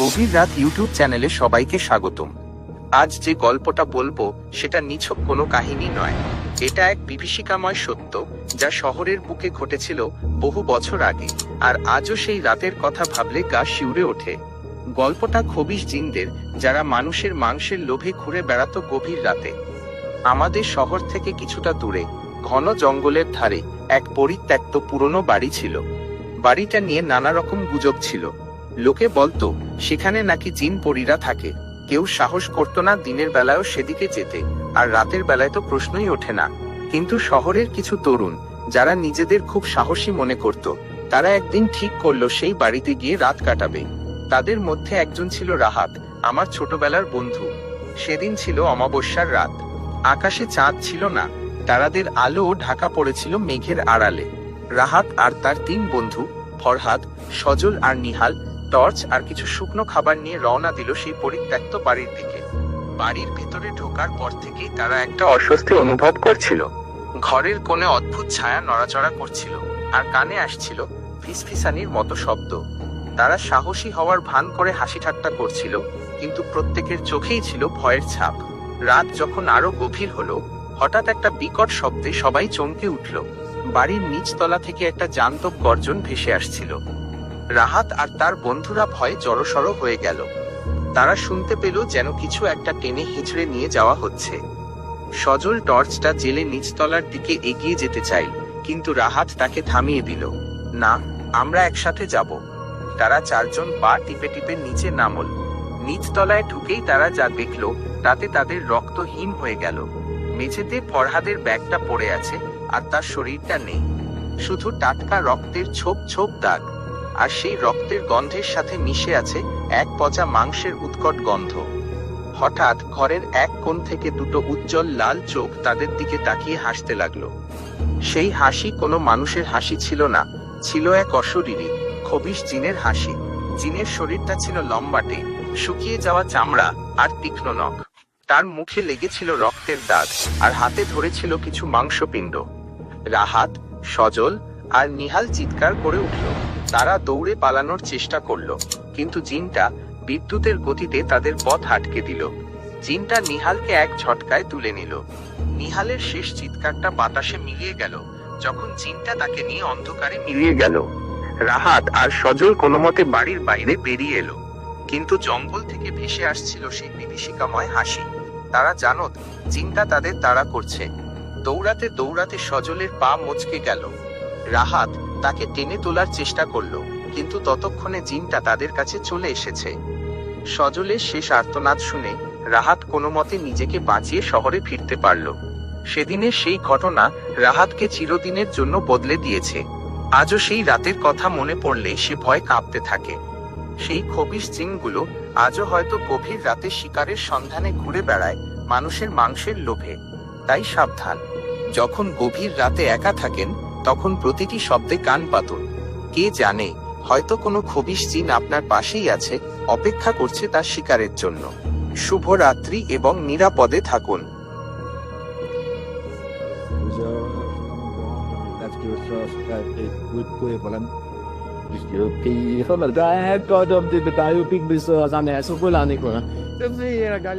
গভীর রাত ইউটিউব চ্যানেলে সবাইকে স্বাগতম। আজ যে গল্পটা বলবো সেটা নিছক কোনো কাহিনী নয়, এটা এক বিভীষিকাময় সত্য যা শহরের বুকে ঘটেছিল বহু বছর আগে, আর আজও সেই রাতের কথা ভাবলে গা শিউরে ওঠে। গল্পটা খবিশ জিনদের, যারা মানুষের মাংসের লোভে ঘুরে বেড়াতো গভীর রাতে। আমাদের শহর থেকে কিছুটা দূরে ঘন জঙ্গলের ধারে এক পরিত্যক্ত পুরনো বাড়ি ছিল। বাড়িটা নিয়ে নানা রকম গুজব ছিল। লোকে বলতো সেখানে নাকি জিন পরীরা থাকে। কেউ সাহস করতো না দিনের বেলায়ও সেদিকে যেতে, আর রাতের বেলায় তো প্রশ্নই ওঠে না। কিন্তু শহরের কিছু তরুণ, যারা নিজেদের খুব সাহসী মনে করত, তারা একদিন ঠিক করলো সেই বাড়িতে গিয়ে রাত কাটাবে। তাদের মধ্যে একজন ছিল রাহাত, আমার ছোটবেলার বন্ধু। সেদিন ছিল অমাবস্যার রাত। আকাশে চাঁদ ছিল না, তারাদের আলো ঢাকা পড়েছিল মেঘের আড়ালে। রাহাত আর তার তিন বন্ধু ফরহাদ, সজল আর নিহাল টর্চ আর কিছু শুকনো খাবার নিয়ে রওনা দিল সেই পরিত্যক্ত বাড়ির দিকে। বাড়ির ভেতরে ঢোকার পর থেকেই তারা একটা অস্বস্তি অনুভব করছিল। ঘরের কোণে অদ্ভুত ছায়া নড়াচড়া করছিল, আর কানে আসছিল ফিসফিসানির মতো শব্দ। তারা সাহসী হওয়ার ভান করে হাসি ঠাট্টা করছিল, কিন্তু প্রত্যেকের চোখেই ছিল ভয়ের ছাপ। রাত যখন আরো গভীর হলো, হঠাৎ একটা বিকট শব্দে সবাই চমকে উঠল। বাড়ির নিচতলা থেকে একটা জান্তব গর্জন ভেসে আসছিল। রাহাত আর তার বন্ধুরা ভয়ে জড়সড় হয়ে গেল। তারা শুনতে পেল যেন কিছু একটা টেনে হিঁচড়ে নিয়ে যাওয়া হচ্ছে। সজল টর্চটা জেলে নিচতলার দিকে এগিয়ে যেতে চাইল, কিন্তু রাহাত তাকে থামিয়ে দিল। না, আমরা একসাথে যাব। তারা চারজন পা টিপে টিপে নিচে নামল। নিচতলায় ঢুকেই তারা যা দেখল তাতে তাদের রক্ত হিম হয়ে গেল। মেঝেতে ফরহাদের ব্যাগটা পড়ে আছে, আর তার শরীরটা নেই, শুধু টাটকা রক্তের ছোপ ছোপ দাগ। আর সেই রক্তের গন্ধের সাথে মিশে আছে এক পচা মাংসের উৎকট গন্ধ। হঠাৎ ঘরের এক কোণ থেকে দুটো উজ্জ্বল লাল চোখ তাদের দিকে তাকিয়ে হাসতে লাগলো। সেই হাসি কোনো মানুষের হাসি ছিল না, ছিল এক অশরীরী খবিশ জিনের হাসি। জিনের শরীরটা ছিল লম্বাটে, শুকিয়ে যাওয়া চামড়া আর তীক্ষ্ণ নখ। তার মুখে লেগেছিল রক্তের দাগ, আর হাতে ধরেছিল কিছু মাংসপিণ্ড। রাহাত, সজল আর নিহাল চিৎকার করে উঠল। তারা দৌড়ে পালানোর চেষ্টা করলো, কিন্তু জিনটা বিদ্যুতের গতিতে তাদের পথ আটকে দিল। জিনটা নিহালকে এক ঝটকায় তুলে নিল। নিহালের শেষ চিৎকারটা বাতাসে মিলিয়ে গেল যখন জিনটা তাকে নিয়ে অন্ধকারে মিলিয়ে গেল। রাহাত আর সজল কোনো মতে বাড়ির বাইরে বেরিয়ে এলো, কিন্তু জঙ্গল থেকে ভেসে আসছিল সেই বিভীষিকাময় হাসি। তারা জানত জিনটা তাদের তাড়া করছে। দৌড়াতে দৌড়াতে সজলের পা মচকে গেল। রাহাত তাকে টেনে তোলার চেষ্টা করলো, কিন্তু ততক্ষণে জিনটা তাদের কাছে চলে এসেছে। সজলের শেষ আর্তনাদ শুনে রাহাত কোনো মতে নিজেকে বাঁচিয়ে শহরে ফিরতে পারল। সেদিনের সেই ঘটনা রাহাতকে চিরদিনের জন্য বদলে দিয়েছে। আজও সেই রাতের কথা মনে পড়লে সে ভয় কাঁপতে থাকে। সেই খবিশ জিনগুলো আজও হয়তো গভীর রাতে শিকারের সন্ধানে ঘুরে বেড়ায় মানুষের মাংসের লোভে। তাই সাবধান, যখন গভীর রাতে একা থাকেন তখন প্রতিটি শব্দে কান পাতুন। কে জানে, হয়তো কোনো খবিশ জিন আপনার পাশেই আছে, অপেক্ষা করছে তার শিকারের জন্য। শুভরাত্রি এবং নিরাপদে থাকুন। Kỳ không là ra có đồng tiền tại Pink Pizza ra này số của là này của. Cái gì là cái